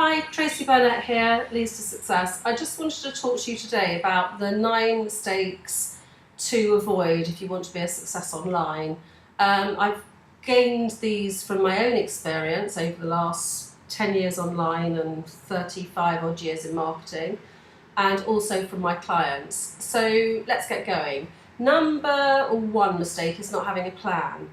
Hi, Tracey Burnett here, Leads to Success. I just wanted to talk to you today about the 9 mistakes to avoid if you want to be a success online. I've gained these from my own experience over the last 10 years online and 35 odd years in marketing, and also from my clients. So let's get going. Number 1 mistake is not having a plan.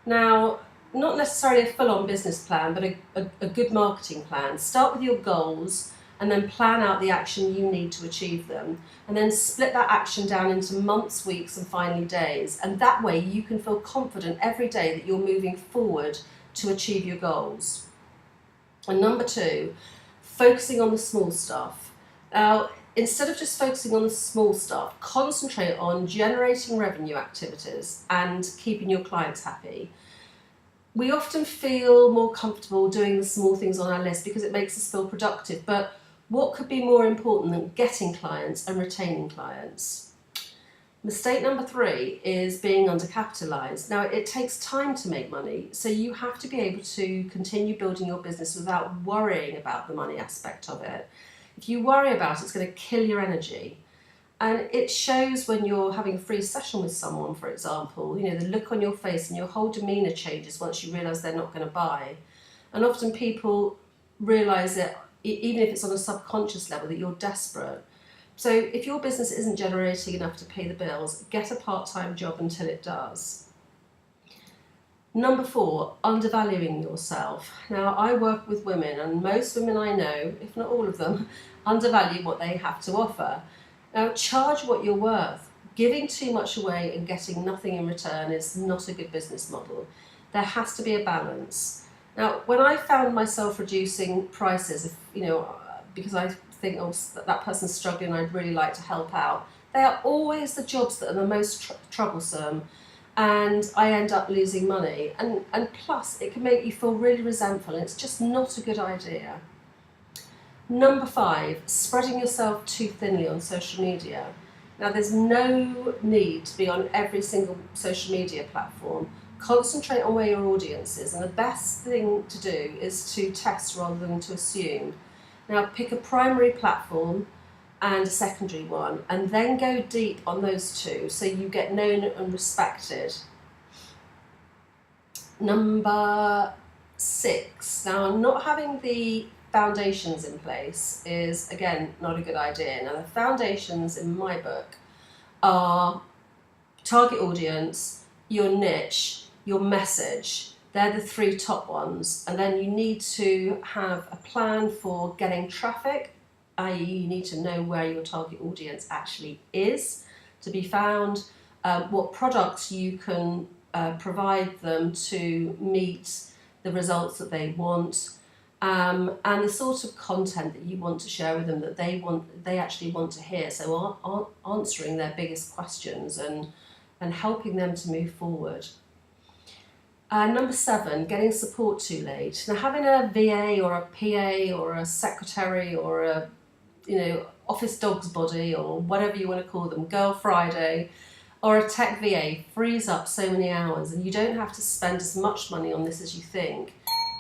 Now, not necessarily a full-on business plan, but a good marketing plan. Start with your goals and then plan out the action you need to achieve them. And then split that action down into months, weeks, and finally days. And that way you can feel confident every day that you're moving forward to achieve your goals. And number 2, focusing on the small stuff. Now, instead of just focusing on the small stuff, concentrate on generating revenue activities and keeping your clients happy. We often feel more comfortable doing the small things on our list because it makes us feel productive, but what could be more important than getting clients and retaining clients? Mistake number 3 is being undercapitalised. Now, it takes time to make money, so you have to be able to continue building your business without worrying about the money aspect of it. If you worry about it, it's going to kill your energy. And it shows when you're having a free session with someone, for example, you know, the look on your face and your whole demeanour changes once you realise they're not going to buy. And often people realise that, even if it's on a subconscious level, that you're desperate. So if your business isn't generating enough to pay the bills, get a part-time job until it does. Number 4, undervaluing yourself. Now, I work with women, and most women I know, if not all of them, undervalue what they have to offer. Now, charge what you're worth. Giving too much away and getting nothing in return is not a good business model. There has to be a balance. Now, when I found myself reducing prices, because I think, oh, that person's struggling, I'd really like to help out, they are always the jobs that are the most troublesome, and I end up losing money. And plus, it can make you feel really resentful, and it's just not a good idea. Number 5, spreading yourself too thinly on social media. Now, there's no need to be on every single social media platform. Concentrate on where your audience is, and the best thing to do is to test rather than to assume. Now, pick a primary platform and a secondary one, and then go deep on those 2 so you get known and respected. Number 6, now, not having the foundations in place is, again, not a good idea. Now, the foundations in my book are target audience, your niche, your message. They're the 3 top ones. And then you need to have a plan for getting traffic, i.e. you need to know where your target audience actually is to be found, what products you can provide them to meet the results that they want, and the sort of content that you want to share with them that they actually want to hear. So answering their biggest questions and helping them to move forward. Number 7, getting support too late. Now, having a VA or a PA or a secretary or a office dog's body or whatever you want to call them, Girl Friday, or a tech VA frees up so many hours, and you don't have to spend as much money on this as you think.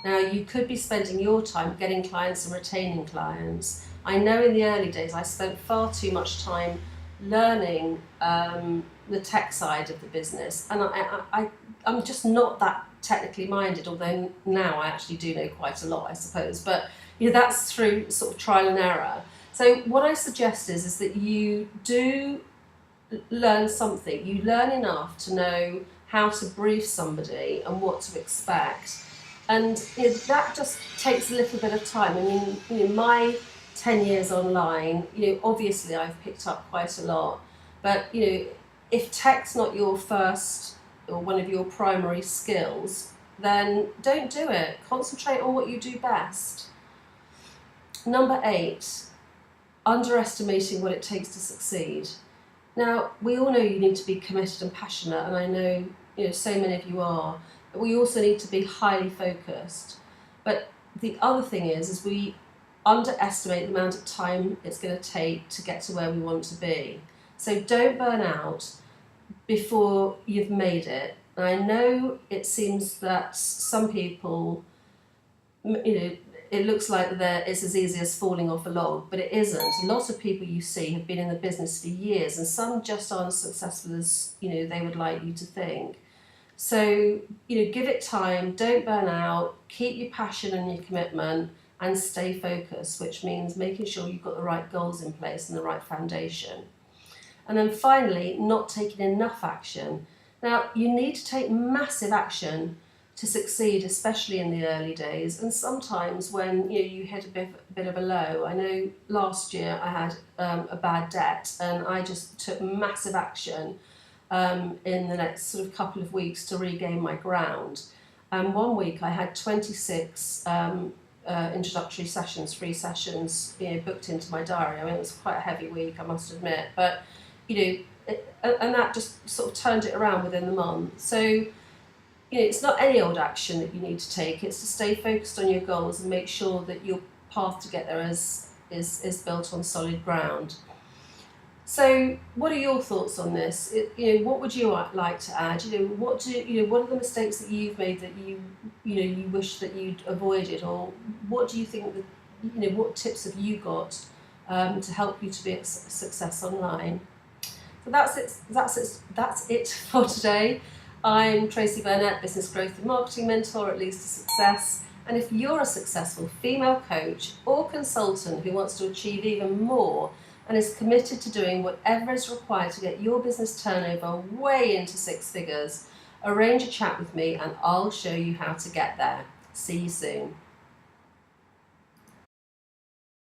Now, you could be spending your time getting clients and retaining clients. I know in the early days I spent far too much time learning the tech side of the business, and I'm just not that technically minded, although now I actually do know quite a lot, I suppose, but that's through sort of trial and error. So what I suggest is that you do learn something. You learn enough to know how to brief somebody and what to expect. And that just takes a little bit of time. I mean, my 10 years online, obviously I've picked up quite a lot. But, if tech's not your first or one of your primary skills, then don't do it. Concentrate on what you do best. Number 8, underestimating what it takes to succeed. Now, we all know you need to be committed and passionate, and I know, so many of you are. But we also need to be highly focused. But the other thing is we underestimate the amount of time it's going to take to get to where we want to be. So don't burn out before you've made it. And I know it seems that some people, it looks like that it's as easy as falling off a log, but it isn't. A lot of people you see have been in the business for years, and some just aren't as successful as they would like you to think. So give it time, don't burn out, keep your passion and your commitment, and stay focused, which means making sure you've got the right goals in place and the right foundation. And then finally, not taking enough action. Now, you need to take massive action to succeed, especially in the early days, and sometimes when you hit a bit of a low. I know last year I had a bad debt, and I just took massive action in the next sort of couple of weeks to regain my ground. And one week I had 26 introductory sessions, free sessions, booked into my diary. I mean, it was quite a heavy week, I must admit, but and that just sort of turned it around within the month. So it's not any old action that you need to take. It's to stay focused on your goals and make sure that your path to get there is built on solid ground. So, what are your thoughts on this? What would you like to add? What are the mistakes that you've made that you wish that you'd avoided, or what do you think that what tips have you got to help you to be a success online? So that's it for today. I'm Tracey Burnett, Business Growth and Marketing Mentor at Leads to Success. And if you're a successful female coach or consultant who wants to achieve even more and is committed to doing whatever is required to get your business turnover way into 6 figures, arrange a chat with me and I'll show you how to get there. See you soon.